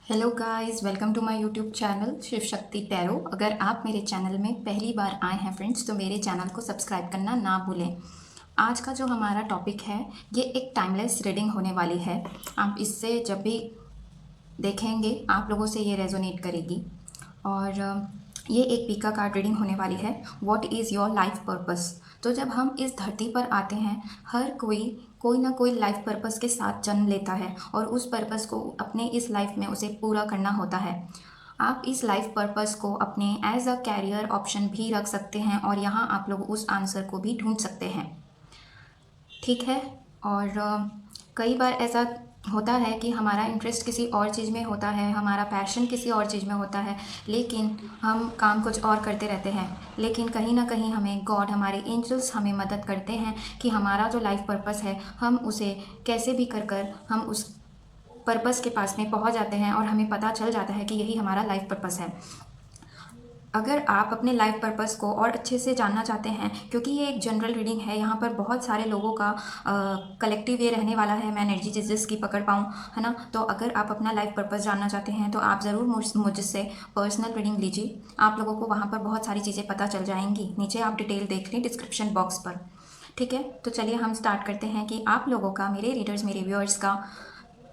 Hello guys, welcome to my YouTube channel Shiv Shakti tarot. अगर आप मेरे चैनल में पहली बार आए हैं फ्रेंड्स, तो मेरे चैनल को सब्सक्राइब करना ना भूलें। आज का जो हमारा टॉपिक है, ये एक टाइमलेस रीडिंग होने वाली है। आप इससे जब भी देखेंगे, आप लोगों से ये रेजोनेट करेगी। और ये एक पीका कार्ड रीडिंग होने वाली है। What is your life purpose. तो जब हम इस धरती पर आते हैं, हर कोई ना कोई लाइफ पर्पस के साथ जन्म लेता है और उस पर्पस को अपने इस लाइफ में उसे पूरा करना होता है। आप इस लाइफ पर्पस को अपने एज अ कैरियर ऑप्शन भी रख सकते हैं और यहाँ आप लोग उस आंसर को भी ढूंढ सकते हैं। ठीक है। और कई बार ऐसा होता है कि हमारा इंटरेस्ट किसी और चीज़ में होता है, हमारा पैशन किसी और चीज़ में होता है, लेकिन हम काम कुछ और करते रहते हैं। लेकिन कहीं ना कहीं हमें गॉड, हमारे एंजल्स हमें मदद करते हैं कि हमारा जो लाइफ पर्पस है, हम उसे कैसे भी कर हम उस पर्पस के पास में पहुंच जाते हैं और हमें पता चल जाता है कि यही हमारा लाइफ पर्पस है। अगर आप अपने लाइफ पर्पस को और अच्छे से जानना चाहते हैं, क्योंकि ये एक जनरल रीडिंग है, यहाँ पर बहुत सारे लोगों का कलेक्टिव ये रहने वाला है, मैं एनर्जी जिसकी पकड़ पाऊँ, है ना। तो अगर आप अपना लाइफ पर्पस जानना चाहते हैं तो आप ज़रूर मुझसे पर्सनल रीडिंग लीजिए। आप लोगों को वहाँ पर बहुत सारी चीज़ें पता चल जाएंगी। नीचे आप डिटेल देख लें डिस्क्रिप्शन बॉक्स पर। ठीक है, तो चलिए हम स्टार्ट करते हैं कि आप लोगों का, मेरे रीडर्स, मेरे व्यूअर्स का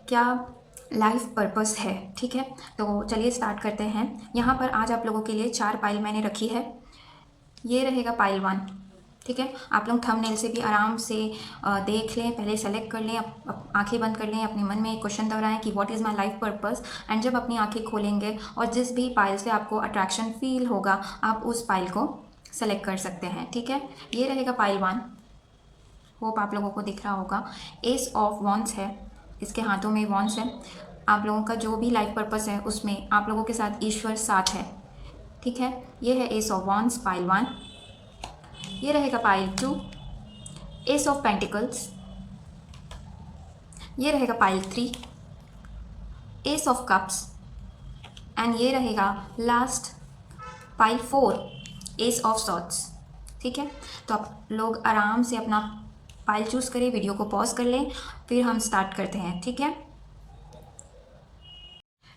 क्या लाइफ पर्पस है। ठीक है, तो चलिए स्टार्ट करते हैं। यहाँ पर आज आप लोगों के लिए 4 पाइल मैंने रखी है। ये रहेगा पाइल 1। ठीक है, आप लोग थंबनेल से भी आराम से देख लें, पहले सेलेक्ट कर लें, आंखें बंद कर लें, अपने मन में एक क्वेश्चन दोहराएं कि what is my life purpose. And जब अपनी आंखें खोलेंगे और जिस भी पाइल से आपको अट्रैक्शन फील होगा, आप उस पाइल को सेलेक्ट कर सकते हैं। ठीक है, ये रहेगा पाइल 1। होप आप लोगों को दिख रहा होगा। एस ऑफ वॉन्ड्स है, इसके हाथों में वॉन्ड्स है। आप लोगों का जो भी लाइफ पर्पस है उसमें आप लोगों के साथ ईश्वर साथ है। ठीक है, ये है एस ऑफ वॉन्ड्स पाइल 1। ये रहेगा पाइल 2, एस ऑफ पेंटिकल्स। ये रहेगा pile 3, ace of cups. And ये रहेगा last pile 4, S of swords. ठीक है, तो आप लोग आराम से अपना पाइल चूज़ करें, वीडियो को पॉज कर लें, फिर हम स्टार्ट करते हैं। ठीक है,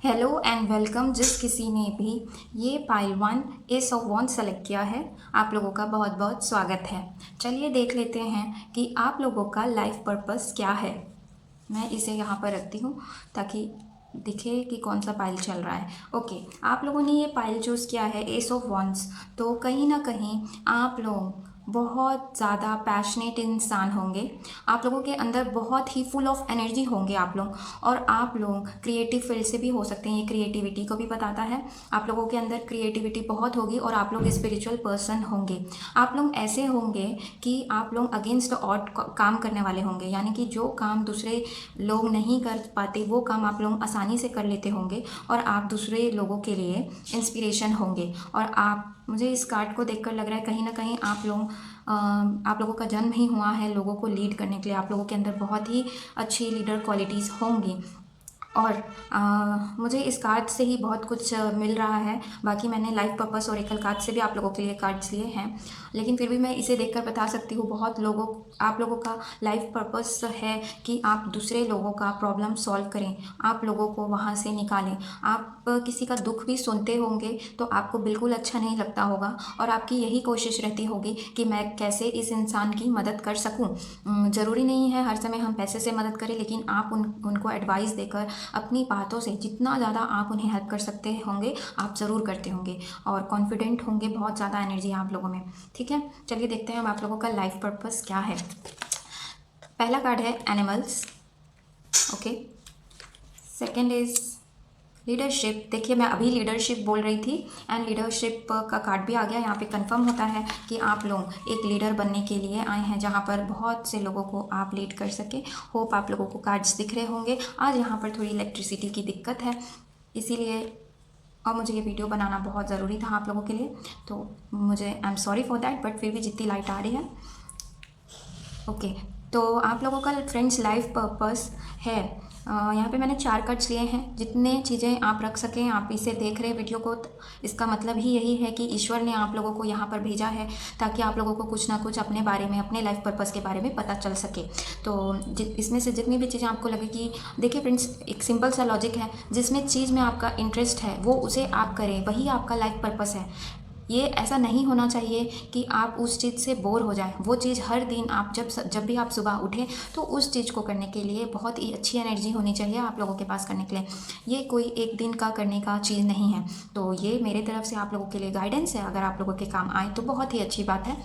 हेलो एंड वेलकम। जिस किसी ने भी ये pile 1 ace of wand select किया है, आप लोगों का बहुत बहुत स्वागत है। चलिए देख लेते हैं कि आप लोगों का लाइफ पर्पस क्या है। मैं इसे यहाँ पर रखती हूँ ताकि दिखे कि कौन सा पाइल चल रहा है। ओके, आप लोगों ने ये पाइल चूज़ किया है एस ऑफ वॉन्ड्स, तो कहीं ना कहीं आप लोग बहुत ज़्यादा पैशनेट इंसान होंगे। आप लोगों के अंदर बहुत ही फुल ऑफ एनर्जी होंगे आप लोग, और आप लोग क्रिएटिव फील्ड से भी हो सकते हैं। ये क्रिएटिविटी को भी बताता है। आप लोगों के अंदर क्रिएटिविटी बहुत होगी और आप लोग स्पिरिचुअल पर्सन होंगे। आप लोग ऐसे होंगे कि आप लोग अगेंस्ट ऑड काम करने वाले होंगे, यानी कि जो काम दूसरे लोग नहीं कर पाते वो काम आप लोग आसानी से कर लेते होंगे और आप दूसरे लोगों के लिए इंस्पिरेशन होंगे। और आप, मुझे इस कार्ड को देखकर लग रहा है कहीं ना कहीं आप लोगों का जन्म ही हुआ है लोगों को लीड करने के लिए। आप लोगों के अंदर बहुत ही अच्छी लीडर क्वालिटीज़ होंगी और मुझे इस कार्ड से ही बहुत कुछ मिल रहा है। बाकी मैंने लाइफ पर्पस और एकल कार्ड से भी आप लोगों के लिए कार्ड्स लिए हैं, लेकिन फिर भी मैं इसे देखकर बता सकती हूँ आप लोगों का लाइफ पर्पस है कि आप दूसरे लोगों का प्रॉब्लम सॉल्व करें, आप लोगों को वहाँ से निकालें। आप किसी का दुख भी सुनते होंगे तो आपको बिल्कुल अच्छा नहीं लगता होगा और आपकी यही कोशिश रहती होगी कि मैं कैसे इस इंसान की मदद कर सकूँ। ज़रूरी नहीं है हर समय हम पैसे से मदद करें, लेकिन आप उनको एडवाइस देकर अपनी बातों से जितना ज़्यादा आप उन्हें हेल्प कर सकते होंगे आप ज़रूर करते होंगे और कॉन्फिडेंट होंगे। बहुत ज़्यादा एनर्जी है आप लोगों में। ठीक है, चलिए देखते हैं अब आप लोगों का लाइफ पर्पस क्या है। पहला कार्ड है animals. Okay, second is leadership. देखिए, मैं अभी लीडरशिप बोल रही थी एंड लीडरशिप का कार्ड भी आ गया। यहाँ पे कंफर्म होता है कि आप लोग एक लीडर बनने के लिए आए हैं, जहाँ पर बहुत से लोगों को आप लीड कर सके। होप आप लोगों को कार्ड्स दिख रहे होंगे। आज यहाँ पर थोड़ी इलेक्ट्रिसिटी की दिक्कत है, इसीलिए, और मुझे ये वीडियो बनाना बहुत ज़रूरी था आप लोगों के लिए, तो मुझे I am sorry for that, but फिर भी जितनी लाइट आ रही है। ओके, तो आप लोगों का फ्रेंड्स लाइफ पर्पस है यहाँ पे मैंने 4 कार्ड्स लिए हैं। जितने चीज़ें आप रख सकें, आप इसे देख रहे वीडियो को, इसका मतलब ही यही है कि ईश्वर ने आप लोगों को यहाँ पर भेजा है ताकि आप लोगों को कुछ ना कुछ अपने बारे में, अपने लाइफ पर्पस के बारे में पता चल सके। तो इसमें से जितनी भी चीज़ें आपको लगे कि देखिए फ्रेंड्स, एक सिंपल सा लॉजिक है, जिसमें चीज़ में आपका इंटरेस्ट है वो उसे आप करें, वही आपका लाइफ पर्पस है। ये ऐसा नहीं होना चाहिए कि आप उस चीज़ से बोर हो जाएं। वो चीज़ हर दिन आप जब भी आप सुबह उठें तो उस चीज़ को करने के लिए बहुत ही अच्छी एनर्जी होनी चाहिए आप लोगों के पास करने के लिए। ये कोई एक दिन का करने का चीज़ नहीं है। तो ये मेरे तरफ से आप लोगों के लिए गाइडेंस है, अगर आप लोगों के काम आए तो बहुत ही अच्छी बात है।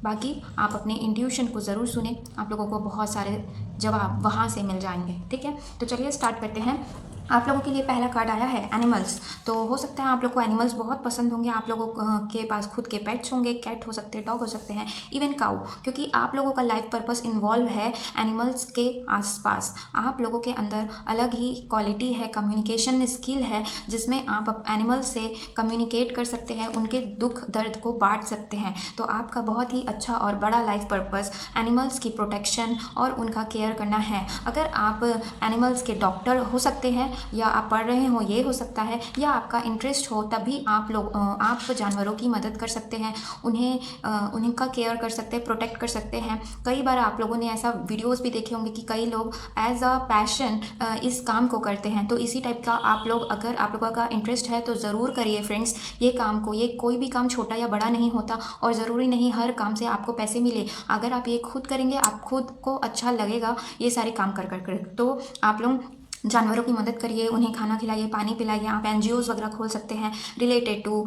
बाकी आप अपने इंट्यूशन को ज़रूर सुने, आप लोगों को बहुत सारे जवाब वहाँ से मिल जाएंगे। ठीक है, तो चलिए स्टार्ट करते हैं। आप लोगों के लिए पहला कार्ड आया है एनिमल्स। तो हो सकता है आप लोग को एनिमल्स बहुत पसंद होंगे, आप लोगों के पास खुद के पेट्स होंगे, कैट हो सकते हैं, डॉग हो सकते हैं, इवन काऊ, क्योंकि आप लोगों का लाइफ पर्पस इन्वॉल्व है एनिमल्स के आसपास। आप लोगों के अंदर अलग ही क्वालिटी है, कम्युनिकेशन स्किल है, जिसमें आप एनिमल्स से कम्युनिकेट कर सकते हैं, उनके दुख दर्द को बांट सकते हैं। तो आपका बहुत ही अच्छा और बड़ा लाइफ पर्पस एनिमल्स की प्रोटेक्शन और उनका केयर करना है। अगर आप एनिमल्स के डॉक्टर हो सकते हैं, या आप पढ़ रहे हो ये हो सकता है, या आपका इंटरेस्ट हो, तभी आप लोग आप जानवरों की मदद कर सकते हैं, उनका केयर कर सकते हैं, प्रोटेक्ट कर सकते हैं। कई बार आप लोगों ने ऐसा वीडियोस भी देखे होंगे कि कई लोग एज अ पैशन इस काम को करते हैं। तो इसी टाइप का आप लोग, अगर आप लोगों का इंटरेस्ट है तो ज़रूर करिए फ्रेंड्स ये काम को। ये कोई भी काम छोटा या बड़ा नहीं होता, और ज़रूरी नहीं हर काम से आपको पैसे मिले। अगर आप ये खुद करेंगे, आप खुद को अच्छा लगेगा ये सारे काम कर कर कर। तो आप लोग जानवरों की मदद करिए, उन्हें खाना खिलाइए, पानी पिलाइए। आप एनजीओज़ वगैरह खोल सकते हैं रिलेटेड टू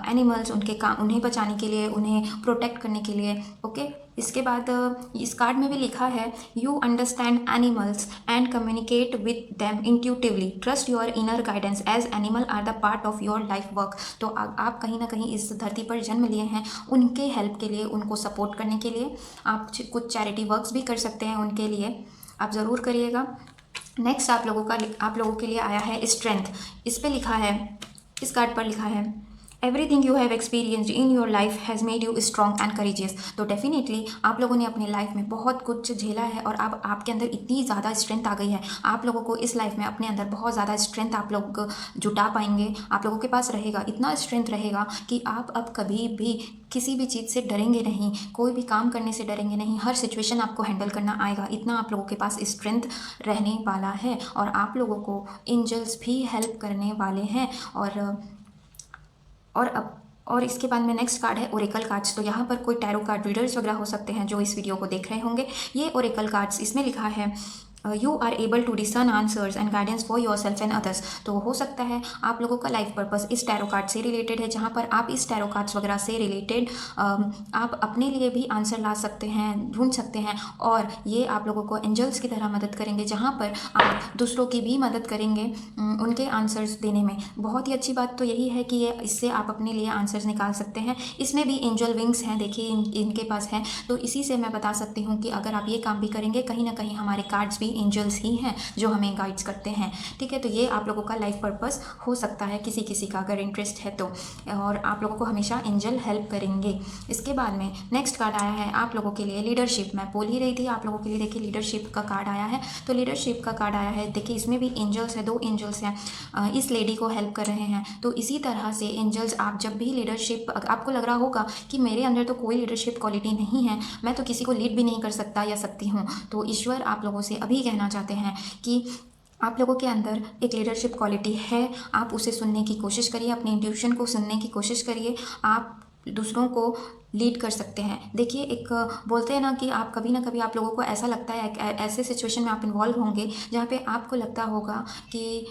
एनिमल्स, उनके काम, उन्हें बचाने के लिए, उन्हें प्रोटेक्ट करने के लिए। ओके, इसके बाद इस कार्ड में भी लिखा है, you understand animals and communicate with them intuitively, trust your inner guidance as animal are the part of your life work. तो आप कहीं ना कहीं इस धरती पर जन्म लिए हैं उनके हेल्प के लिए, उनको सपोर्ट करने के लिए। आप कुछ चैरिटी वर्क्स भी कर सकते हैं उनके लिए, आप ज़रूर करिएगा। नेक्स्ट आप लोगों के लिए आया है स्ट्रेंथ। इस पे लिखा है, इस कार्ड पर लिखा है, everything you have experienced in your life has made you strong and courageous. तो डेफिनेटली आप लोगों ने अपनी लाइफ में बहुत कुछ झेला है, और अब आपके अंदर इतनी ज़्यादा स्ट्रेंथ आ गई है। आप लोगों को इस लाइफ में अपने अंदर बहुत ज़्यादा स्ट्रेंथ आप लोग जुटा पाएंगे, आप लोगों के पास रहेगा, इतना स्ट्रेंथ रहेगा कि आप अब कभी भी किसी भी चीज़ से डरेंगे नहीं, कोई भी काम करने से डरेंगे नहीं, हर सिचुएशन आपको हैंडल करना आएगा। इतना आप लोगों के पास स्ट्रेंथ रहने वाला है, और आप लोगों को एंजल्स भी हेल्प करने वाले हैं। और इसके बाद में नेक्स्ट कार्ड है ओरेकल कार्ड्स। तो यहाँ पर कोई टैरो कार्ड रीडर्स वगैरह हो सकते हैं जो इस वीडियो को देख रहे होंगे। ये ओरेकल कार्ड्स, इसमें लिखा है, you are able to discern answers and guidance for your self and others. तो हो सकता है आप लोगों का लाइफ पर्पस इस टैरो कार्ड से रिलेटेड है, जहाँ पर आप इस टैरो कार्ड्स वगैरह से रिलेटेड आप अपने लिए भी आंसर ला सकते हैं, ढूंढ सकते हैं, और ये आप लोगों को एंजल्स की तरह मदद करेंगे, जहाँ पर आप दूसरों की भी मदद करेंगे उनके आंसर्स देने में। बहुत ही अच्छी बात तो यही है कि ये इससे आप अपने लिए आंसर्स निकाल सकते हैं। इसमें भी एंजल विंग्स हैं, देखिए इनके पास है। तो इसी से मैं बता सकती हूँ कि अगर आप ये काम भी करेंगे, कहीं ना कहीं हमारे कार्ड्स भी एंजल्स ही हैं जो हमें गाइड्स करते हैं। ठीक है, तो ये आप लोगों का लाइफ पर्पस हो सकता है किसी किसी का, अगर इंटरेस्ट है तो, और आप लोगों को हमेशा एंजल हेल्प करेंगे। इसके बाद में नेक्स्ट कार्ड आया है आप लोगों के लिए लीडरशिप। मैं बोल ही रही थी आप लोगों के लिए, देखिए लीडरशिप का कार्ड आया है। तो लीडरशिप का कार्ड आया है, देखिए इसमें भी एंजल्स है, 2 एंजल्स हैं, इस लेडी को हेल्प कर रहे हैं। तो इसी तरह से एंजल्स, आप जब भी लीडरशिप, आपको लग रहा होगा कि मेरे अंदर तो कोई लीडरशिप क्वालिटी नहीं है, मैं तो किसी को लीड भी नहीं कर सकता या सकती हूँ, तो ईश्वर आप लोगों से अभी कहना चाहते हैं कि आप लोगों के अंदर एक लीडरशिप क्वालिटी है। आप उसे सुनने की कोशिश करिए, अपने इंट्यूशन को सुनने की कोशिश करिए, आप दूसरों को लीड कर सकते हैं। देखिए, एक बोलते हैं ना कि आप कभी ना कभी आप लोगों को ऐसा लगता है, ऐसे सिचुएशन में आप इन्वॉल्व होंगे जहाँ पे आपको लगता होगा कि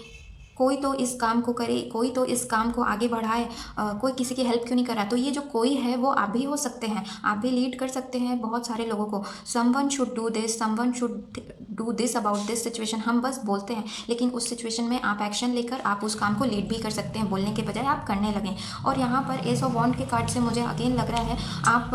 कोई तो इस काम को करे, कोई तो इस काम को आगे बढ़ाए, कोई किसी की हेल्प क्यों नहीं कर रहा। तो ये जो कोई है वो आप भी हो सकते हैं, आप भी लीड कर सकते हैं बहुत सारे लोगों को। Someone should do this, someone should do this about this situation, हम बस बोलते हैं, लेकिन उस सिचुएशन में आप एक्शन लेकर आप उस काम को लीड भी कर सकते हैं, बोलने के बजाय आप करने लगें। और यहाँ पर एस ऑफ वॉन्ड के कार्ड से मुझे अगेन लग रहा है, आप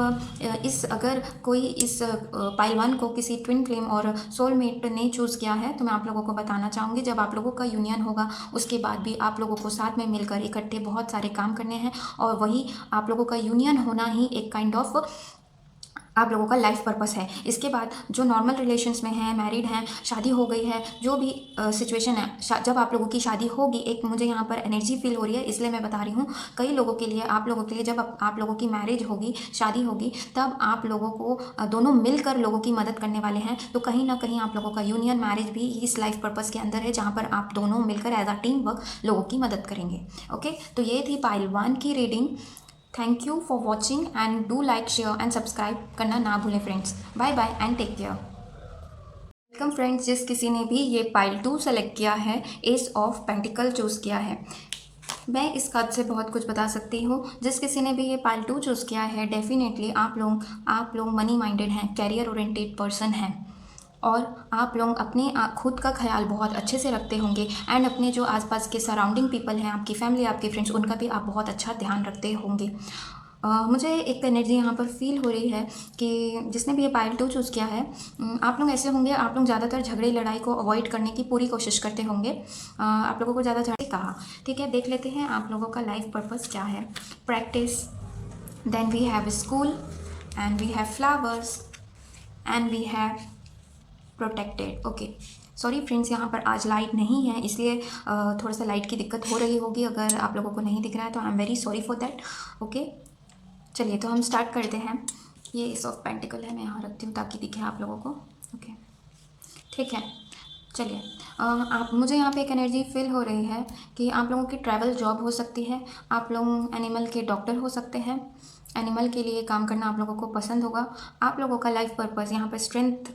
अगर कोई इस पाइल 1 को किसी ट्विन फ्लेम और सोलमेट ने चूज़ किया है, तो मैं आप लोगों को बताना चाहूँगी, जब आप लोगों का यूनियन होगा उसके बाद भी आप लोगों को साथ में मिलकर इकट्ठे बहुत सारे काम करने हैं, और वही आप लोगों का यूनियन होना ही एक काइंड ऑफ आप लोगों का लाइफ पर्पस है। इसके बाद जो नॉर्मल रिलेशंस में हैं, मैरिड हैं, शादी हो गई है, जो भी सिचुएशन है, जब आप लोगों की शादी होगी, एक मुझे यहाँ पर एनर्जी फील हो रही है, इसलिए मैं बता रही हूँ। कई लोगों के लिए, आप लोगों के लिए, जब आप लोगों की मैरिज होगी, शादी होगी, तब आप लोगों को दोनों मिलकर लोगों की मदद करने वाले हैं। तो कहीं ना कहीं आप लोगों का यूनियन मैरिज भी इस लाइफ पर्पस के अंदर है, जहाँ पर आप दोनों मिलकर एज अ टीम वर्क लोगों की मदद करेंगे। ओके, तो ये थी पाइल 1 की reading. Thank you for watching and do like, share and subscribe करना ना भूलें friends. Bye bye and take care. Welcome friends, जिस किसी ने भी ये पाइल 2 सेलेक्ट किया है, एस ऑफ पेंटिकल चूज़ किया है, मैं इस कार्ड से बहुत कुछ बता सकती हूँ। जिस किसी ने भी ये पाइल 2 चूज़ किया है, डेफिनेटली आप लोग मनी माइंडेड हैं, कैरियर ओरिएंटेड पर्सन हैं, और आप लोग अपने खुद का ख्याल बहुत अच्छे से रखते होंगे, एंड अपने जो आसपास के सराउंडिंग पीपल हैं, आपकी फैमिली, आपके फ्रेंड्स, उनका भी आप बहुत अच्छा ध्यान रखते होंगे। मुझे एक एनर्जी यहाँ पर फील हो रही है कि जिसने भी ये पाइल 2 चूज़ किया है, आप लोग ऐसे होंगे, आप लोग ज़्यादातर झगड़े लड़ाई को अवॉइड करने की पूरी कोशिश करते होंगे। आप लोगों को ज़्यादा झगड़े कहा, ठीक है। देख लेते हैं आप लोगों का लाइफ पर्पस क्या है। Practice, then we have school, and we have flowers, and we have protected. Okay, sorry friends, यहाँ पर आज लाइट नहीं है, इसलिए थोड़ा सा लाइट की दिक्कत हो रही होगी। अगर आप लोगों को नहीं दिख रहा है तो I am very sorry for that. Okay, चलिए तो हम स्टार्ट करते हैं। ये एस ऑफ पेंटिकल है, मैं यहाँ रखती हूँ ताकि दिखे आप लोगों को। ओके, ठीक है, चलिए। आप मुझे यहाँ पे एक एनर्जी फील हो रही है कि आप लोगों की ट्रैवल जॉब हो सकती है, आप लोग एनिमल के डॉक्टर हो सकते हैं, एनिमल के लिए काम करना आप लोगों को पसंद होगा। आप लोगों का लाइफ पर्पस, यहाँ पर स्ट्रेंथ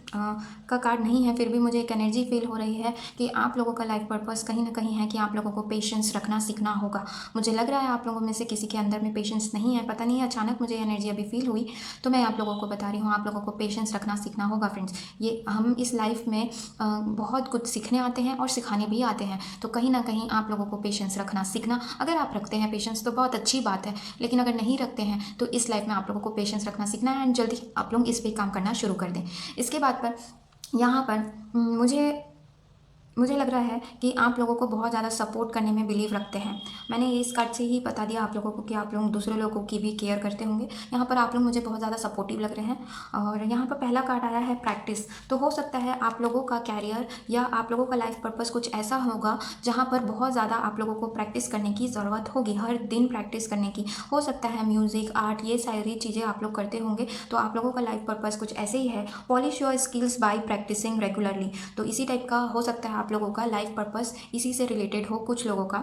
का कार्ड नहीं है, फिर भी मुझे एक एनर्जी फील हो रही है कि आप लोगों का लाइफ पर्पस कहीं ना कहीं है कि आप लोगों को पेशेंस रखना सीखना होगा। मुझे लग रहा है आप लोगों में से किसी के अंदर में पेशेंस नहीं है, पता नहीं, अचानक मुझे एनर्जी अभी फील हुई, तो मैं आप लोगों को बता रही हूँ, आप लोगों को पेशेंस रखना सीखना होगा फ्रेंड्स। ये हम इस लाइफ में बहुत कुछ सीखने आते हैं और सिखाने भी आते हैं, तो कहीं ना कहीं आप लोगों को पेशेंस रखना सीखना, अगर आप रखते हैं पेशेंस तो बहुत अच्छी बात है, लेकिन अगर नहीं रखते हैं तो इस लाइफ में आप लोगों को पेशेंस रखना सीखना है, एंड जल्दी आप लोग इस पे काम करना शुरू कर दें। इसके बाद पर यहाँ पर मुझे लग रहा है कि आप लोगों को बहुत ज़्यादा सपोर्ट करने में बिलीव रखते हैं। मैंने इस कार्ड से ही बता दिया आप लोगों को कि आप लोग दूसरे लोगों की भी केयर करते होंगे। यहाँ पर आप लोग मुझे बहुत ज़्यादा सपोर्टिव लग रहे हैं। और यहाँ पर पहला कार्ड आया है प्रैक्टिस, तो हो सकता है आप लोगों का कैरियर या आप लोगों का लाइफ पर्पस कुछ ऐसा होगा जहाँ पर बहुत ज़्यादा आप लोगों को प्रैक्टिस करने की ज़रूरत होगी, हर दिन प्रैक्टिस करने की। हो सकता है म्यूज़िक, आर्ट, ये सारी चीज़ें आप लोग करते होंगे, तो आप लोगों का लाइफ पर्पस कुछ ऐसे ही है, polish your skills by practising regularly. तो इसी टाइप का हो सकता है आप लोगों का लाइफ पर्पस इसी से रिलेटेड हो कुछ लोगों का।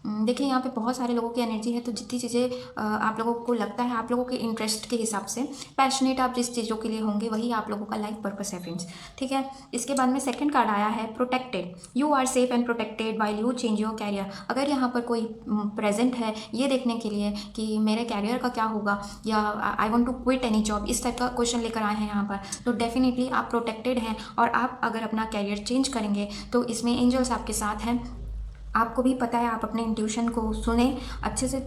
देखिए यहाँ पे बहुत सारे लोगों की एनर्जी है, तो जितनी चीज़ें आप लोगों को लगता है, आप लोगों के इंटरेस्ट के हिसाब से पैशनेट आप जिस चीज़ों के लिए होंगे वही आप लोगों का लाइफ पर्पस है फ्रेंड्स, ठीक है। इसके बाद में सेकंड कार्ड आया है protected, you are safe and protected while you change your career. अगर यहाँ पर कोई प्रेजेंट है ये देखने के लिए कि मेरे कैरियर का क्या होगा, या I want to quit any job, इस टाइप का क्वेश्चन लेकर आए हैं यहाँ पर, तो डेफिनेटली आप प्रोटेक्टेड हैं, और आप अगर अपना कैरियर चेंज करेंगे तो इसमें एंजल्स आपके साथ हैं। आपको भी पता है, आप अपने इंट्यूशन को सुने, अच्छे से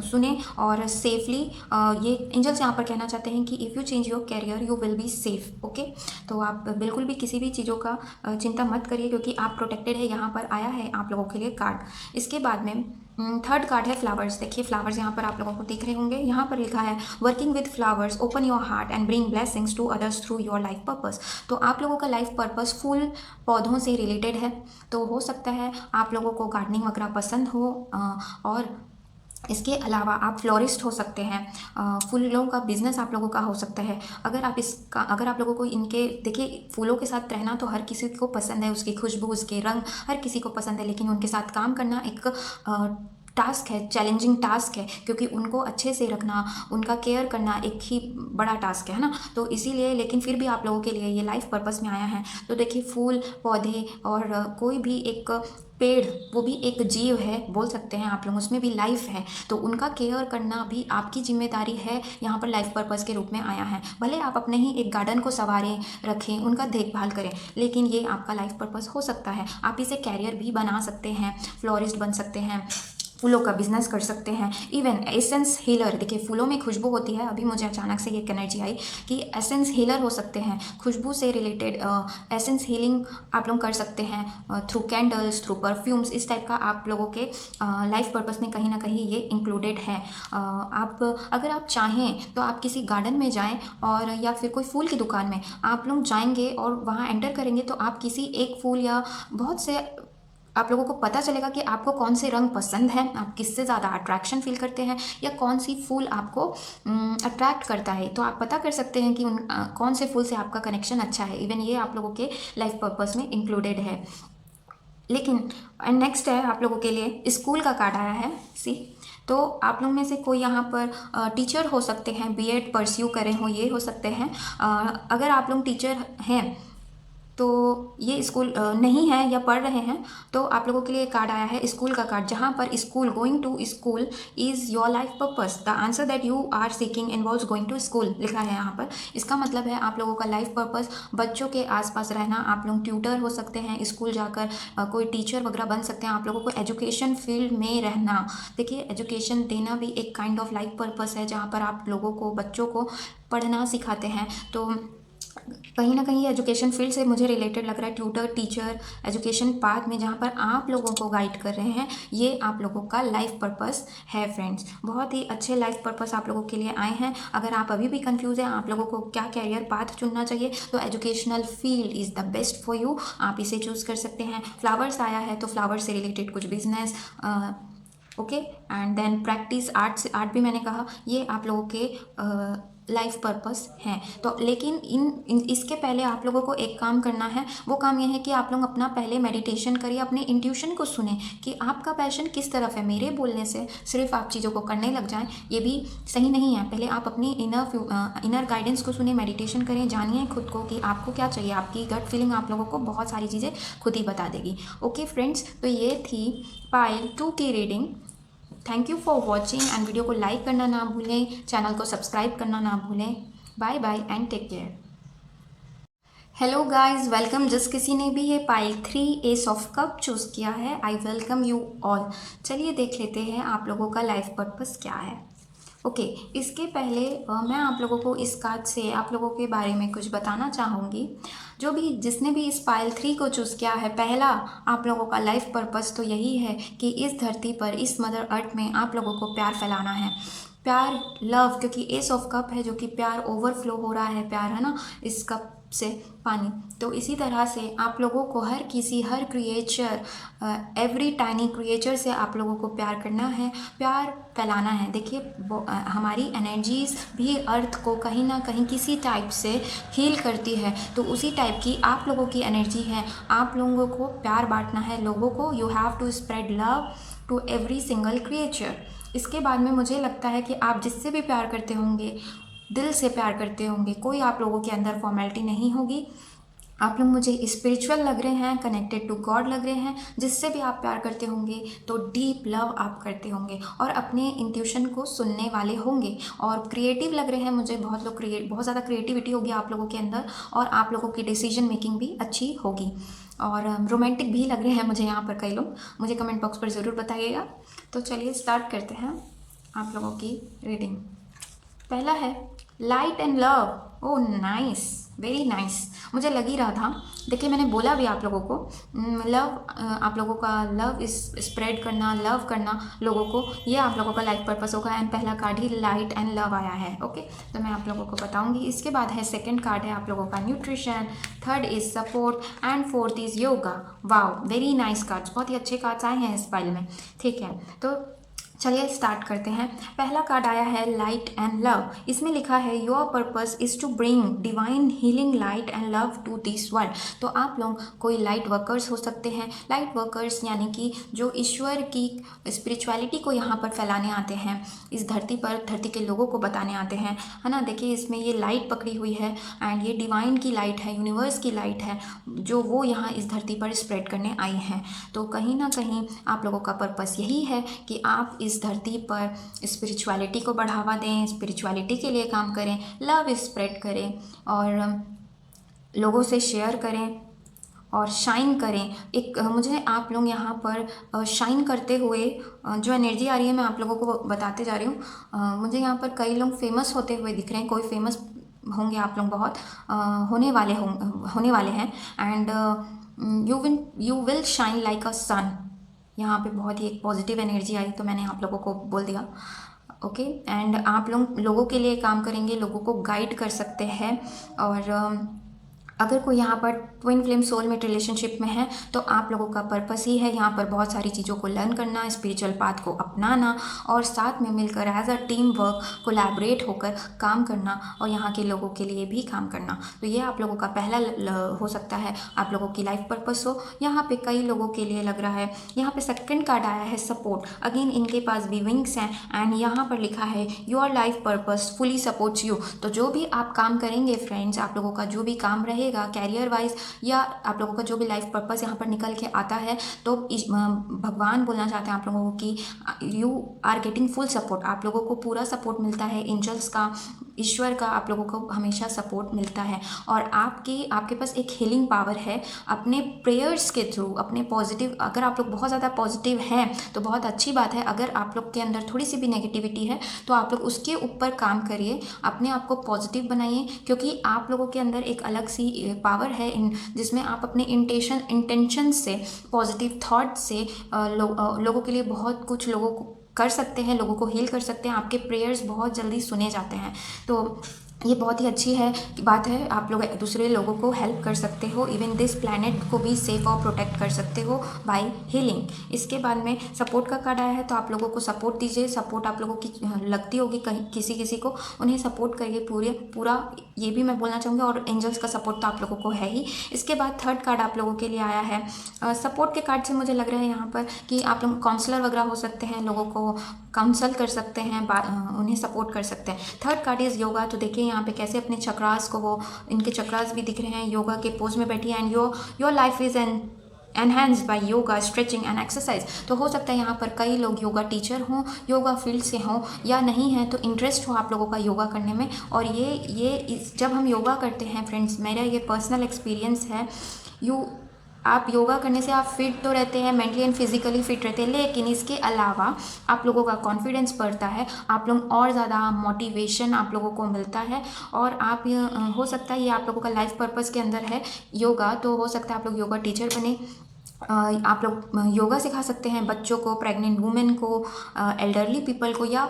सुने और सेफली। ये एंजल्स यहाँ पर कहना चाहते हैं कि if you change your career you will be safe. Okay, तो आप बिल्कुल भी किसी भी चीज़ों का चिंता मत करिए, क्योंकि आप प्रोटेक्टेड है। यहाँ पर आया है आप लोगों के लिए कार्ड। इसके बाद में थर्ड कार्ड है फ्लावर्स। देखिए फ्लावर्स यहाँ पर आप लोगों को दिख रहे होंगे, यहाँ पर लिखा है working with flowers open your heart and bring blessings to others through your life purpose. तो आप लोगों का लाइफ पर्पस फूल पौधों से रिलेटेड है, तो हो सकता है आप लोगों को गार्डनिंग वगैरह पसंद हो, और इसके अलावा आप फ्लोरिस्ट हो सकते हैं, फूलों का बिजनेस आप लोगों का हो सकता है। अगर आप लोगों को इनके, देखिए फूलों के साथ रहना तो हर किसी को पसंद है, उसकी खुशबू, उसके रंग हर किसी को पसंद है, लेकिन उनके साथ काम करना एक टास्क है, चैलेंजिंग टास्क है, क्योंकि उनको अच्छे से रखना, उनका केयर करना एक ही बड़ा टास्क है ना। तो इसीलिए, लेकिन फिर भी आप लोगों के लिए ये लाइफ पर्पस में आया है। तो देखिए फूल पौधे और कोई भी एक पेड़, वो भी एक जीव है बोल सकते हैं आप लोग, उसमें भी लाइफ है, तो उनका केयर करना भी आपकी जिम्मेदारी है, यहाँ पर लाइफ पर्पस के रूप में आया है। भले आप अपने ही एक गार्डन को संवारें, रखें, उनका देखभाल करें, लेकिन ये आपका लाइफ पर्पस हो सकता है। आप इसे कैरियर भी बना सकते हैं, फ्लोरिस्ट बन सकते हैं, फूलों का बिजनेस कर सकते हैं। इवन एसेंस हीलर, देखिए फूलों में खुशबू होती है, अभी मुझे अचानक से ये एनर्जी आई कि एसेंस हीलर हो सकते हैं, खुशबू से रिलेटेड एसेंस हीलिंग आप लोग कर सकते हैं थ्रू कैंडल्स, थ्रू परफ्यूम्स। इस टाइप का आप लोगों के लाइफ पर्पस में कहीं ना कहीं ये इंक्लूडेड है। आप अगर आप चाहें तो आप किसी गार्डन में जाएं और या फिर कोई फूल की दुकान में आप लोग जाएंगे और वहाँ एंटर करेंगे तो आप किसी एक फूल या बहुत से आप लोगों को पता चलेगा कि आपको कौन से रंग पसंद है, आप किससे ज़्यादा अट्रैक्शन फील करते हैं या कौन सी फूल आपको अट्रैक्ट करता है। तो आप पता कर सकते हैं कि कौन से फूल से आपका कनेक्शन अच्छा है। इवन ये आप लोगों के लाइफ पर्पस में इंक्लूडेड है। लेकिन नेक्स्ट है आप लोगों के लिए स्कूल का कार्ड आया है। सी, तो आप लोग में से कोई यहाँ पर टीचर हो सकते हैं, बीएड परस्यू करें हो, ये हो सकते हैं। अगर आप लोग टीचर हैं तो ये स्कूल नहीं है या पढ़ रहे हैं तो आप लोगों के लिए कार्ड आया है स्कूल का कार्ड, जहाँ पर school, going to school is your life purpose, the answer that you are seeking involves going to school लिखा है यहाँ पर। इसका मतलब है आप लोगों का लाइफ पर्पस बच्चों के आसपास रहना। आप लोग ट्यूटर हो सकते हैं, स्कूल जाकर कोई टीचर वगैरह बन सकते हैं। आप लोगों को एजुकेशन फील्ड में रहना, देखिए एजुकेशन देना भी एक काइंड ऑफ लाइफ पर्पस है, जहाँ पर आप लोगों को, बच्चों को पढ़ना सिखाते हैं। तो कहीं ना कहीं एजुकेशन फील्ड से मुझे रिलेटेड लग रहा है, ट्यूटर, टीचर, एजुकेशन पाथ में जहाँ पर आप लोगों को गाइड कर रहे हैं, ये आप लोगों का लाइफ पर्पस है फ्रेंड्स। बहुत ही अच्छे लाइफ पर्पस आप लोगों के लिए आए हैं। अगर आप अभी भी कंफ्यूज हैं आप लोगों को क्या कैरियर पाथ चुनना चाहिए, तो educational field is the best for you, आप इसे चूज़ कर सकते हैं। फ्लावर्स आया है तो फ्लावर्स से रिलेटेड कुछ business, okay, and then practice art भी मैंने कहा, ये आप लोगों के लाइफ पर्पस हैं। तो लेकिन इसके पहले आप लोगों को एक काम करना है, वो काम ये है कि आप लोग अपना पहले मेडिटेशन करिए, अपने इंट्यूशन को सुने कि आपका पैशन किस तरफ है। मेरे बोलने से सिर्फ आप चीज़ों को करने लग जाएं, ये भी सही नहीं है। पहले आप अपनी इनर गाइडेंस को सुने, मेडिटेशन करें, जानिए खुद को कि आपको क्या चाहिए। आपकी गट फीलिंग आप लोगों को बहुत सारी चीज़ें खुद ही बता देगी। ओके फ्रेंड्स, तो ये थी पायल 2 की reading. Thank you for watching and video को लाइक करना ना भूलें, चैनल को सब्सक्राइब करना ना भूलें। Bye bye and take care. Hello guys, welcome. जिस किसी ने भी ये pile 3 ace of cup choose किया है, आई वेलकम यू ऑल। चलिए देख लेते हैं आप लोगों का लाइफ पर्पस क्या है। ओके, इसके पहले मैं आप लोगों को इस कार्ड से आप लोगों के बारे में कुछ बताना चाहूँगी। जिसने भी इस पाइल 3 को चूज़ किया है, पहला आप लोगों का लाइफ पर्पस तो यही है कि इस धरती पर, इस मदर अर्थ में आप लोगों को प्यार फैलाना है। प्यार, लव, क्योंकि एस ऑफ कप है जो कि प्यार ओवरफ्लो हो रहा है, प्यार है ना, इस कप से पानी। तो इसी तरह से आप लोगों को हर क्रिएचर, एवरी टाइनी क्रिएचर से आप लोगों को प्यार करना है, प्यार फैलाना है। देखिए हमारी एनर्जीज भी अर्थ को कहीं ना कहीं किसी टाइप से हील करती है, तो उसी टाइप की आप लोगों की एनर्जी है। आप लोगों को प्यार बांटना है लोगों को। You have to spread love to every single creature. इसके बाद में मुझे लगता है कि आप जिससे भी प्यार करते होंगे, दिल से प्यार करते होंगे, कोई आप लोगों के अंदर फॉर्मेलिटी नहीं होगी। आप लोग मुझे स्पिरिचुअल लग रहे हैं, कनेक्टेड टू गॉड लग रहे हैं। जिससे भी आप प्यार करते होंगे तो डीप लव आप करते होंगे और अपने इंट्यूशन को सुनने वाले होंगे। और क्रिएटिव लग रहे हैं मुझे, बहुत ज़्यादा क्रिएटिविटी होगी आप लोगों के अंदर और आप लोगों की डिसीजन मेकिंग भी अच्छी होगी। और रोमांटिक भी लग रहे हैं मुझे यहाँ पर कई लोग, मुझे कमेंट बॉक्स पर ज़रूर बताइएगा। तो चलिए स्टार्ट करते हैं आप लोगों की रीडिंग। पहला है light and love. Oh nice, very nice. मुझे लग ही रहा था, देखिए मैंने बोला भी आप लोगों को, लव, आप लोगों का लव इस स्प्रेड करना, लव करना लोगों को, ये आप लोगों का लाइफ पर्पस होगा। एंड पहला card he light and love आया है। ओके, तो मैं आप लोगों को बताऊंगी। इसके बाद है सेकंड कार्ड है आप लोगों का nutrition, third is support and fourth is yoga. Wow, very nice cards, बहुत ही अच्छे कार्ड्स आए हैं इस फाइल में। ठीक है, तो चलिए स्टार्ट करते हैं। पहला कार्ड आया है लाइट एंड लव। इसमें लिखा है your purpose is to bring divine healing light and love to this world. तो आप लोग कोई लाइट वर्कर्स हो सकते हैं। लाइट वर्कर्स यानी कि जो ईश्वर की स्पिरिचुअलिटी को यहाँ पर फैलाने आते हैं, इस धरती पर, धरती के लोगों को बताने आते हैं, है ना। देखिए इसमें ये लाइट पकड़ी हुई है एंड ये डिवाइन की लाइट है, यूनिवर्स की लाइट है, जो वो यहाँ इस धरती पर स्प्रेड करने आई हैं। तो कहीं ना कहीं आप लोगों का पर्पस यही है कि आप इस धरती पर स्पिरिचुअलिटी को बढ़ावा दें, स्पिरिचुअलिटी के लिए काम करें, लव स्प्रेड करें और लोगों से शेयर करें और शाइन करें। एक मुझे आप लोग यहाँ पर शाइन करते हुए जो एनर्जी आ रही है मैं आप लोगों को बताते जा रही हूँ। मुझे यहाँ पर कई लोग फेमस होते हुए दिख रहे हैं, कोई फेमस होंगे आप लोग बहुत, होने वाले हैं। And you will shine like a sun. यहाँ पे बहुत ही एक पॉजिटिव एनर्जी आई तो मैंने आप लोगों को बोल दिया। ओके, एंड आप लोगों के लिए काम करेंगे, लोगों को गाइड कर सकते हैं। और अगर कोई यहाँ पर ट्विन फ्लेम सोलमेट रिलेशनशिप में है तो आप लोगों का पर्पस ही है यहाँ पर बहुत सारी चीज़ों को लर्न करना, स्पिरिचुअल पाथ को अपनाना और साथ में मिलकर as a team work collaborate होकर काम करना और यहाँ के लोगों के लिए भी काम करना। तो ये आप लोगों का पहला हो सकता है आप लोगों की लाइफ पर्पस हो। यहाँ पे कई लोगों के लिए लग रहा है, यहाँ पे सेकंड कार्ड आया है सपोर्ट। अगेन इनके पास भी विंग्स हैं एंड यहाँ पर लिखा है your life purpose fully supports you. तो जो भी आप काम करेंगे फ्रेंड्स, आप लोगों का जो भी काम रहेगा कैरियर वाइज या आप लोगों का जो भी लाइफ पर्पस यहाँ पर निकल के आता है, तो भगवान बोलना चाहते हैं आप लोगों को कि you are getting full support. आप लोगों को पूरा सपोर्ट मिलता है, एंजल्स का, ईश्वर का आप लोगों को हमेशा सपोर्ट मिलता है। और आपके पास एक हीलिंग पावर है अपने प्रेयर्स के थ्रू, अपने पॉजिटिव, अगर आप लोग बहुत ज़्यादा पॉजिटिव हैं तो बहुत अच्छी बात है। अगर आप लोग के अंदर थोड़ी सी भी नेगेटिविटी है तो आप लोग उसके ऊपर काम करिए, अपने आप को पॉजिटिव बनाइए, क्योंकि आप लोगों के अंदर एक अलग सी पावर है जिसमें आप अपने इंटेंशन से, पॉजिटिव थॉट से लोगों के लिए बहुत कुछ लोगों को कर सकते हैं, लोगों को हील कर सकते हैं। आपके प्रेयर्स बहुत जल्दी सुने जाते हैं। तो ये बहुत ही अच्छी बात है, आप लोग दूसरे लोगों को हेल्प कर सकते हो, इवन दिस प्लैनेट को भी सेफ और प्रोटेक्ट कर सकते हो बाय हीलिंग। इसके बाद में सपोर्ट का कार्ड आया है तो आप लोगों को सपोर्ट दीजिए। सपोर्ट आप लोगों की लगती होगी कहीं किसी को, उन्हें सपोर्ट करिए पूरा, ये भी मैं बोलना चाहूँगी। और एंजल्स का सपोर्ट तो आप लोगों को है ही। इसके बाद थर्ड कार्ड आप लोगों के लिए आया है सपोर्ट के कार्ड से मुझे लग रहा है यहाँ पर कि आप लोग काउंसलर वगैरह हो सकते हैं, लोगों को काउंसल कर सकते हैं, उन्हें सपोर्ट कर सकते हैं। Third card is yoga. तो देखिए यहाँ पे कैसे अपने चक्रास को, वो इनके चक्रास भी दिख रहे हैं, योगा के पोज में बैठी है। And your life is enhanced by yoga, stretching and exercise. तो हो सकता है यहाँ पर कई लोग योगा टीचर हों, योगा फील्ड से हों, या नहीं है तो इंटरेस्ट हो आप लोगों का योगा करने में। और जब हम योगा करते हैं फ्रेंड्स, मेरा ये पर्सनल एक्सपीरियंस है, आप योगा करने से आप फिट तो रहते हैं, मेंटली एंड फिजिकली फिट रहते हैं, लेकिन इसके अलावा आप लोगों का कॉन्फिडेंस बढ़ता है, आप लोग और ज़्यादा मोटिवेशन आप लोगों को मिलता है। और आप हो सकता है ये आप लोगों का लाइफ पर्पस के अंदर है योगा, तो हो सकता है आप लोग योगा टीचर बने। आप लोग योगा सिखा सकते हैं बच्चों को, प्रेग्नेंट वुमेन को, एल्डरली पीपल को, या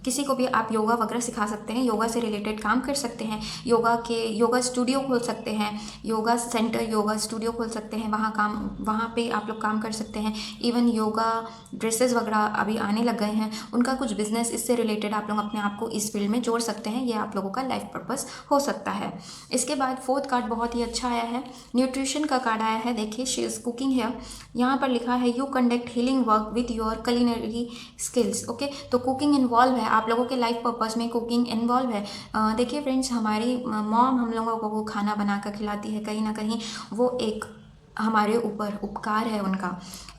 किसी को भी आप योगा वगैरह सिखा सकते हैं, योगा से रिलेटेड काम कर सकते हैं। योगा स्टूडियो खोल सकते हैं, योगा सेंटर, योगा स्टूडियो खोल सकते हैं, वहाँ पे आप लोग काम कर सकते हैं। इवन योगा ड्रेसेस वगैरह अभी आने लग गए हैं, उनका कुछ बिजनेस इससे रिलेटेड आप लोग अपने आप को इस फील्ड में जोड़ सकते हैं। ये आप लोगों का लाइफ पर्पस हो सकता है। इसके बाद फोर्थ कार्ड बहुत ही अच्छा आया है, न्यूट्रिशन का कार्ड आया है। देखिए शी इज़ कुकिंग है, यहाँ पर लिखा है you conduct healing work with your culinary skills. Okay, तो कुकिंग इन्वॉल्व है, आप लोगों के लाइफ पर्पस में कुकिंग इन्वॉल्व है। देखिए फ्रेंड्स, हमारी मॉम हम लोगों को खाना बना कर खिलाती है, कहीं ना कहीं वो एक हमारे ऊपर उपकार है उनका,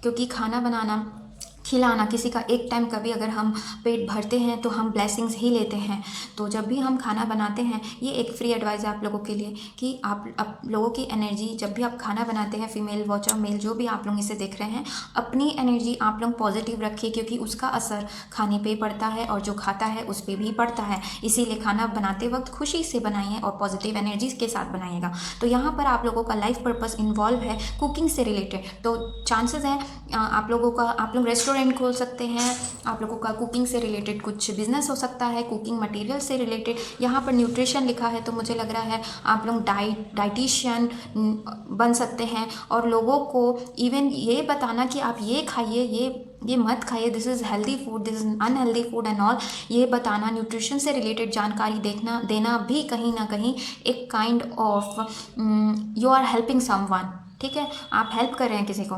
क्योंकि खाना बनाना, खिलाना किसी का एक टाइम कभी अगर हम पेट भरते हैं तो हम ब्लेसिंग्स ही लेते हैं। तो जब भी हम खाना बनाते हैं, ये एक फ्री एडवाइस है आप लोगों के लिए कि आप लोगों की एनर्जी, जब भी आप खाना बनाते हैं, फीमेल वॉचर मेल जो भी आप लोग इसे देख रहे हैं, अपनी एनर्जी आप लोग पॉजिटिव रखिए, क्योंकि उसका असर खाने पे पड़ता है और जो खाता है उस पर भी पड़ता है। इसीलिए खाना बनाते वक्त खुशी से बनाइए और पॉजिटिव एनर्जी के साथ बनाइएगा। तो यहाँ पर आप लोगों का लाइफ पर्पस इन्वॉल्व है कुकिंग से रिलेटेड, तो चांसेस हैं आप लोग रेस्टोरेंट खोल सकते हैं, आप लोगों का कुकिंग से रिलेटेड कुछ बिजनेस हो सकता है, कुकिंग मटेरियल से रिलेटेड। यहाँ पर न्यूट्रिशन लिखा है तो मुझे लग रहा है आप लोग डाइटिशियन बन सकते हैं और लोगों को इवन ये बताना कि आप ये खाइए, ये मत खाइए, this is healthy food, this is unhealthy food and all, ये बताना, न्यूट्रिशन से रिलेटेड जानकारी देना भी कहीं ना कहीं एक kind of you are helping someone. ठीक है, आप हेल्प कर रहे हैं किसी को।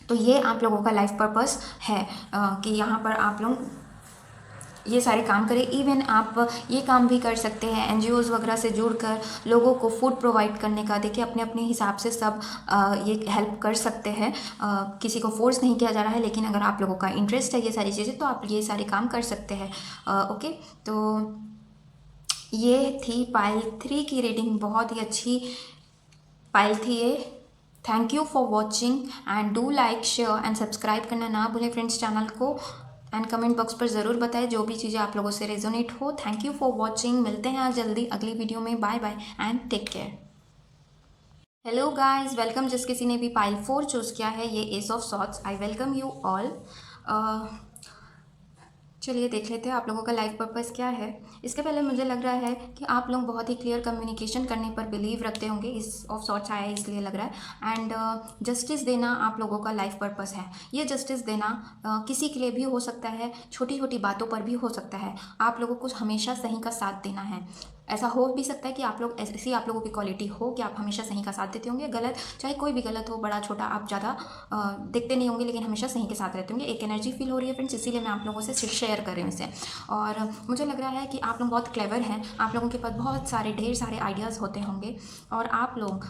तो ये आप लोगों का लाइफ पर्पस है कि यहाँ पर आप लोग ये सारे काम करें। इवन आप ये काम भी कर सकते हैं एनजीओज़ वगैरह से जुड़कर लोगों को फूड प्रोवाइड करने का। देखिए अपने अपने हिसाब से सब ये हेल्प कर सकते हैं, किसी को फोर्स नहीं किया जा रहा है, लेकिन अगर आप लोगों का इंटरेस्ट है ये सारी चीज़ें तो आप ये सारे काम कर सकते हैं। ओके, तो ये थी पाइल 3 की रीडिंग, बहुत ही अच्छी पायल थी ये। Thank you for watching and do like share and subscribe करना ना भूलें फ्रेंड्स चैनल को। एंड कमेंट बॉक्स पर ज़रूर बताएं जो भी चीज़ें आप लोगों से रेजोनेट हो। Thank you for watching. मिलते हैं आज जल्दी अगली वीडियो में। Bye bye and take care. Hello guys, welcome. जिस किसी ने भी पाइल 4 चूज़ किया है, ये ace of swords, I welcome you all. चलिए देख लेते हैं आप लोगों का लाइफ पर्पस क्या है। इसके पहले मुझे लग रहा है कि आप लोग बहुत ही क्लियर कम्युनिकेशन करने पर बिलीव रखते होंगे। इस ऑफ सॉर्ट्स आया है इसलिए लग रहा है। एंड जस्टिस देना आप लोगों का लाइफ पर्पस है। ये जस्टिस देना किसी के लिए भी हो सकता है, छोटी छोटी बातों पर भी हो सकता है। आप लोगों को हमेशा सही का साथ देना है। ऐसा हो भी सकता है कि आप लोग ऐसी आप लोगों की क्वालिटी हो कि आप हमेशा सही का साथ देते होंगे। गलत चाहे कोई भी गलत हो, बड़ा छोटा, आप ज़्यादा देखते नहीं होंगे, लेकिन हमेशा सही के साथ रहते होंगे। एक एनर्जी फील हो रही है फ्रेंड्स, इसीलिए मैं आप लोगों से शेयर कर रही हूँ इसे। और मुझे लग रहा है कि आप लोग बहुत क्लेवर हैं। आप लोगों के पास बहुत सारे ढेर सारे आइडियाज़ होते होंगे और आप लोग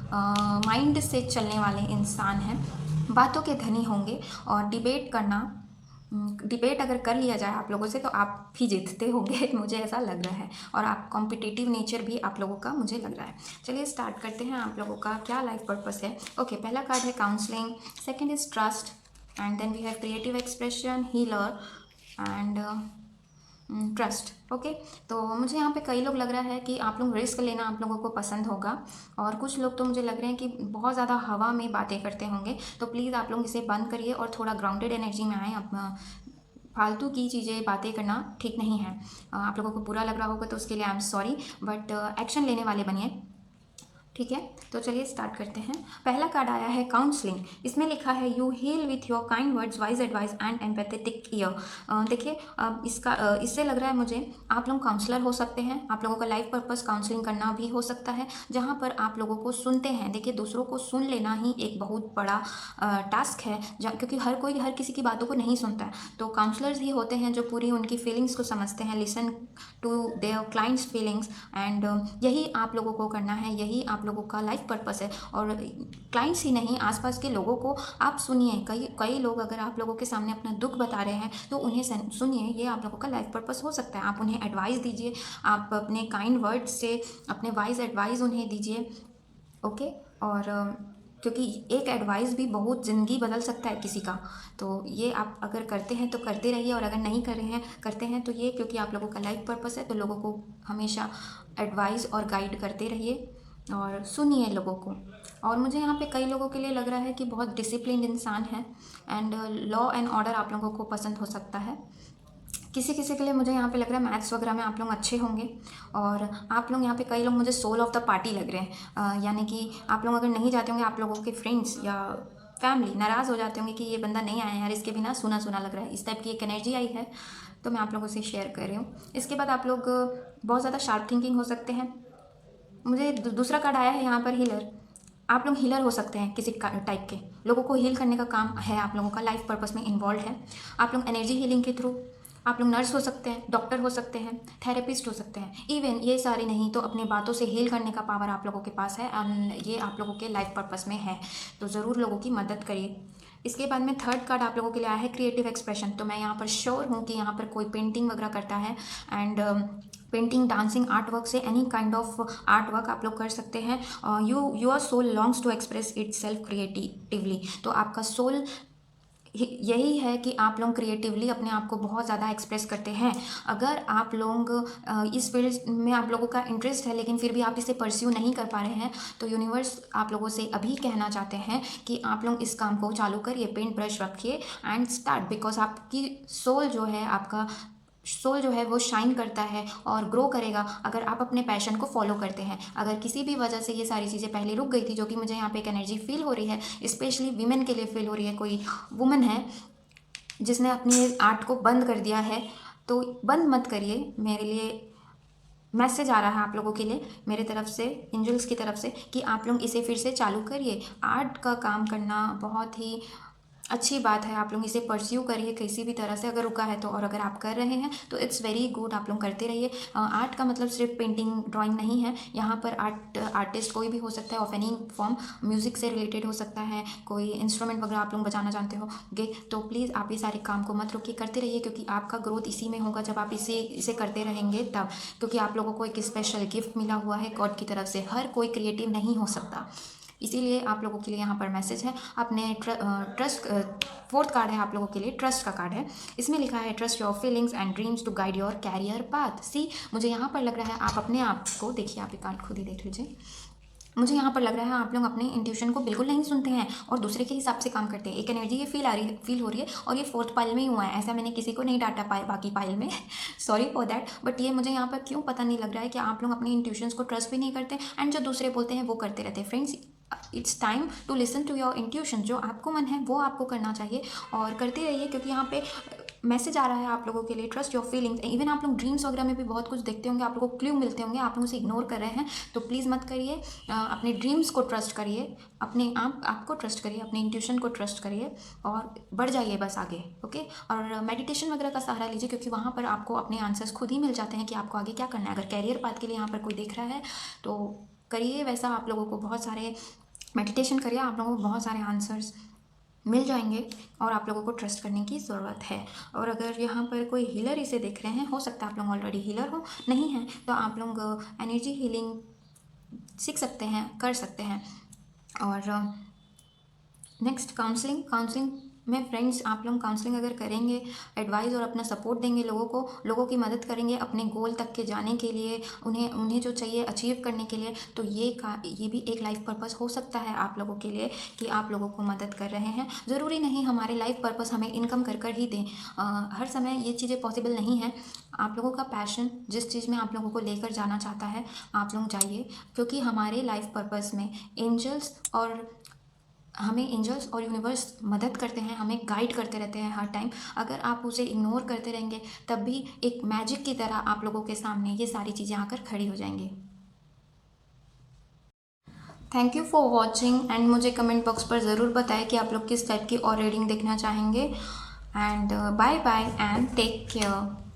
माइंड से चलने वाले इंसान हैं, बातों के धनी होंगे। और डिबेट अगर कर लिया जाए आप लोगों से तो आप भी जीतते होंगे मुझे ऐसा लग रहा है। और आप कॉम्पिटिटिव नेचर भी आप लोगों का मुझे लग रहा है। चलिए स्टार्ट करते हैं आप लोगों का क्या लाइफ पर्पस है। ओके, पहला कार्ड है counselling, second is trust, and then we have creative expression, healer and trust. Okay, तो मुझे यहाँ पे कई लोग लग रहा है कि आप लोग रिस्क लेना आप लोगों को पसंद होगा। और कुछ लोग तो मुझे लग रहे हैं कि बहुत ज़्यादा हवा में बातें करते होंगे। तो प्लीज़ आप लोग इसे बंद करिए और थोड़ा ग्राउंडेड एनर्जी में आएँ। अपना फालतू की चीज़ें बातें करना ठीक नहीं है। आप लोगों को बुरा लग रहा होगा तो उसके लिए I am sorry, but action लेने वाले बनिए, ठीक है। तो चलिए स्टार्ट करते हैं। पहला कार्ड आया है काउंसलिंग। इसमें लिखा है you heal with your kind words, wise advice and empathetic ear. देखिए, इससे लग रहा है मुझे आप लोग काउंसलर हो सकते हैं। आप लोगों का लाइफ पर्पस काउंसलिंग करना भी हो सकता है, जहाँ पर आप लोगों को सुनते हैं। देखिए, दूसरों को सुन लेना ही एक बहुत बड़ा टास्क है, क्योंकि हर कोई हर किसी की बातों को नहीं सुनता है। तो काउंसलर्स ही होते हैं जो पूरी उनकी फीलिंग्स को समझते हैं, listen to their clients feelings. And यही आप लोगों को करना है, यही आप लोगों का लाइफ पर्पस है। और क्लाइंट्स ही नहीं, आसपास के लोगों को आप सुनिए। कई कई लोग अगर आप लोगों के सामने अपना दुख बता रहे हैं तो उन्हें सुनिए। ये आप लोगों का लाइफ पर्पस हो सकता है। आप उन्हें एडवाइस दीजिए, आप अपने काइंड वर्ड से अपने वाइज एडवाइस उन्हें दीजिए। ओके, और क्योंकि एक एडवाइस भी बहुत ज़िंदगी बदल सकता है किसी का। तो ये आप अगर करते हैं तो करते रहिए, और अगर नहीं कर रहे हैं करते हैं तो ये क्योंकि आप लोगों का लाइफ पर्पस है। तो लोगों को हमेशा एडवाइस और गाइड करते रहिए और सुनिए लोगों को। और मुझे यहाँ पे कई लोगों के लिए लग रहा है कि बहुत डिसिप्लिन्ड इंसान है। एंड लॉ एंड ऑर्डर आप लोगों को पसंद हो सकता है। किसी किसी के लिए मुझे यहाँ पे लग रहा है मैथ्स वगैरह में आप लोग अच्छे होंगे। और आप लोग यहाँ पे कई लोग मुझे सोल ऑफ द पार्टी लग रहे हैं। यानी कि आप लोग अगर नहीं जाते होंगे, आप लोगों के फ्रेंड्स या फैमिली नाराज़ हो जाते होंगे कि ये बंदा नहीं आया यार, इसके बिना सुना सुना लग रहा है। इस टाइप की एक एनर्जी आई है, तो मैं आप लोगों से शेयर कर रही हूँ। इसके बाद आप लोग बहुत ज़्यादा शार्प थिंकिंग हो सकते हैं। मुझे दूसरा कार्ड आया है यहाँ पर हीलर। आप लोग हीलर हो सकते हैं, किसी टाइप के लोगों को हील करने का काम है आप लोगों का लाइफ पर्पस में इन्वॉल्व है। आप लोग एनर्जी हीलिंग के थ्रू, आप लोग नर्स हो सकते हैं, डॉक्टर हो सकते हैं, थेरेपिस्ट हो सकते हैं। इवन ये सारे नहीं तो अपने बातों से हील करने का पावर आप लोगों के पास है, एंड ये आप लोगों के लाइफ पर्पस में है। तो ज़रूर लोगों की मदद करिए। इसके बाद में थर्ड कार्ड आप लोगों के लिए आया है क्रिएटिव एक्सप्रेशन। तो मैं यहाँ पर श्योर हूँ कि यहाँ पर कोई पेंटिंग वगैरह करता है। And painting, dancing, art work से any kind of art work आप लोग कर सकते हैं। Your soul longs to express it self creatively. तो आपका सोल यही है कि आप लोग क्रिएटिवली अपने आप को बहुत ज़्यादा एक्सप्रेस करते हैं। अगर आप लोग इस फील्ड में आप लोगों का इंटरेस्ट है लेकिन फिर भी आप इसे परस्यू नहीं कर पा रहे हैं, तो यूनिवर्स आप लोगों से अभी कहना चाहते हैं कि आप लोग इस काम को चालू करिए, पेंट ब्रश रखिए एंड स्टार्ट। बिकॉज आपकी सोल जो है, आपका सोल जो है वो शाइन करता है और ग्रो करेगा अगर आप अपने पैशन को फॉलो करते हैं। अगर किसी भी वजह से ये सारी चीज़ें पहले रुक गई थी, जो कि मुझे यहाँ पे एक एनर्जी फील हो रही है, स्पेशली वीमेन के लिए फील हो रही है, कोई वुमन है जिसने अपनी आर्ट को बंद कर दिया है, तो बंद मत करिए। मेरे लिए मैसेज आ रहा है आप लोगों के लिए मेरे तरफ से, एंजल्स की तरफ से, कि आप लोग इसे फिर से चालू करिए। आर्ट का काम करना बहुत ही अच्छी बात है, आप लोग इसे परस्यू करिए किसी भी तरह से, अगर रुका है तो। और अगर आप कर रहे हैं तो इट्स वेरी गुड, आप लोग करते रहिए। आर्ट का मतलब सिर्फ पेंटिंग ड्राइंग नहीं है। यहाँ पर आर्टिस्ट कोई भी हो सकता है ऑफ एनी फॉर्म। म्यूज़िक से रिलेटेड हो सकता है, कोई इंस्ट्रूमेंट वगैरह आप लोग बजाना जानते होंगे, तो प्लीज़ आप ये सारे काम को मत रुकिए, करते रहिए। क्योंकि आपका ग्रोथ इसी में होगा जब आप इसे करते रहेंगे तब। क्योंकि आप लोगों को एक स्पेशल गिफ्ट मिला हुआ है गॉड की तरफ से। हर कोई क्रिएटिव नहीं हो सकता, इसीलिए आप लोगों के लिए यहाँ पर मैसेज है। अपने ट्रस्ट, फोर्थ कार्ड है आप लोगों के लिए, ट्रस्ट का कार्ड है। इसमें लिखा है trust your feelings and dreams to guide your career path. See, मुझे यहाँ पर लग रहा है आप अपने आप को देखिए, आप ये कार्ड खुद ही देख लीजिए। मुझे यहाँ पर लग रहा है आप लोग अपने इंट्यूशन को बिल्कुल नहीं सुनते हैं और दूसरे के हिसाब से काम करते हैं। एक एनर्जी ये फील हो रही है और ये फोर्थ पाइल में ही हुआ है। ऐसा मैंने किसी को नहीं डांटा पाए बाकी पाइल में सॉरी फॉर दैट, बट ये मुझे यहाँ पर क्यों पता नहीं लग रहा है कि आप लोग अपने इंट्यूशंस को ट्रस्ट भी नहीं करते एंड जो दूसरे बोलते हैं वो करते रहते हैं। Friends, it's time to listen to your intuition. जो आपको मन है वो आपको करना चाहिए और करते रहिए, क्योंकि यहाँ पे मैसेज आ रहा है आप लोगों के लिए ट्रस्ट योर फीलिंग्स। इवन आप लोग ड्रीम्स वगैरह में भी बहुत कुछ देखते होंगे, आप लोगों को क्ल्यू मिलते होंगे, आप लोग उसे इग्नोर कर रहे हैं, तो प्लीज़ मत करिए। अपने ड्रीम्स को ट्रस्ट करिए, अपने आपको ट्रस्ट करिए, अपने इंट्यूशन को ट्रस्ट करिए और बढ़ जाइए बस आगे। ओके, और मेडिटेशन वगैरह का सहारा लीजिए, क्योंकि वहाँ पर आपको अपने आंसर्स खुद ही मिल जाते हैं कि आपको आगे क्या करना है। अगर कैरियर पाथ के लिए यहाँ पर कोई देख रहा है तो करिए वैसा, आप लोगों को बहुत सारे मेडिटेशन करिए, आप लोगों को बहुत सारे आंसर्स मिल जाएंगे और आप लोगों को ट्रस्ट करने की ज़रूरत है। और अगर यहाँ पर कोई हीलर इसे देख रहे हैं, हो सकता है आप लोग ऑलरेडी हीलर हो, नहीं है तो आप लोग एनर्जी हीलिंग सीख सकते हैं, कर सकते हैं। और नेक्स्ट काउंसलिंग में फ्रेंड्स, आप लोग काउंसलिंग अगर करेंगे, एडवाइस और अपना सपोर्ट देंगे लोगों को, लोगों की मदद करेंगे अपने गोल तक के जाने के लिए, उन्हें जो चाहिए अचीव करने के लिए, तो ये भी एक लाइफ पर्पस हो सकता है आप लोगों के लिए कि आप लोगों को मदद कर रहे हैं। ज़रूरी नहीं हमारे लाइफ पर्पस हमें इनकम कर कर ही दें, हर समय ये चीज़ें पॉसिबल नहीं है। आप लोगों का पैशन जिस चीज़ में आप लोगों को लेकर जाना चाहता है, आप लोग जाइए, क्योंकि हमारे लाइफ पर्पस में हमें एंजल्स और यूनिवर्स मदद करते हैं, हमें गाइड करते रहते हैं हर टाइम। अगर आप उसे इग्नोर करते रहेंगे तब भी एक मैजिक की तरह आप लोगों के सामने ये सारी चीज़ें आकर खड़ी हो जाएंगी। Thank you for watching and मुझे कमेंट बॉक्स पर ज़रूर बताएं कि आप लोग किस टाइप की और रीडिंग देखना चाहेंगे। And bye bye and take care.